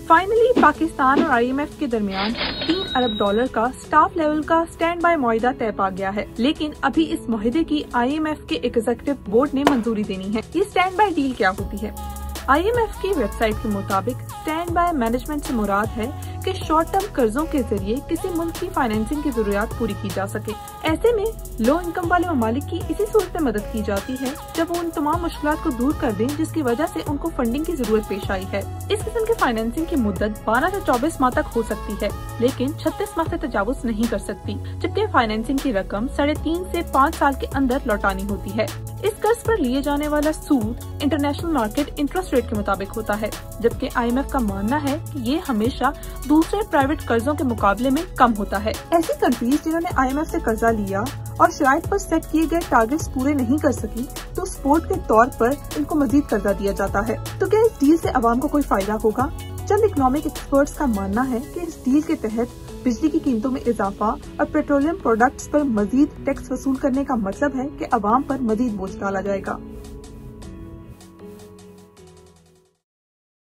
Finally Pakistan और IMF के दरमियान 3 अरब डॉलर का स्टाफ लेवल का स्टैंड बाय मुआहिदा तय पा गया है, लेकिन अभी इस मुआहिदे की IMF के एग्जीक्यूटिव बोर्ड ने मंजूरी देनी है। ये स्टैंड बाय डील क्या होती है? IMF की वेबसाइट के मुताबिक स्टैंड बाय मैनेजमेंट से मुराद है कि शॉर्ट टर्म कर्जों के जरिए किसी मुल्क की फाइनेंसिंग की जरूरियात पूरी की जा सके। ऐसे में लो इनकम वाले ममालिक की इसी सूरत में मदद की जाती है जब वो उन तमाम मुश्किलात को दूर कर दें जिसकी वजह से उनको फंडिंग की जरूरत पेश आई है। इस किस्म की फाइनेंसिंग की मुद्दत 12 से 24 माह तक हो सकती है, लेकिन 36 माह से तजावुज नहीं कर सकती, जबकि फाइनेंसिंग की रकम 3.5 से 5 साल के अंदर लौटानी होती है। इस कर्ज पर लिए जाने वाला सूद इंटरनेशनल मार्केट इंटरेस्ट रेट के मुताबिक होता है, जबकि IMF का मानना है कि ये हमेशा दूसरे प्राइवेट कर्जों के मुकाबले में कम होता है। ऐसी कंट्रीज जिन्होंने IMF से कर्जा लिया और शराइत पर सेट किए गए टारगेट्स पूरे नहीं कर सकी, तो सपोर्ट के तौर पर इनको मजीद कर्जा दिया जाता है। तो क्या इस डील से अवाम को कोई फायदा होगा? चंद इकोनॉमिक एक्सपर्ट्स का मानना है कि इस डील के तहत बिजली की कीमतों में इजाफा और पेट्रोलियम प्रोडक्ट्स पर मजीद टैक्स वसूल करने का मतलब है कि अवाम पर मजीद बोझ डाला जाएगा।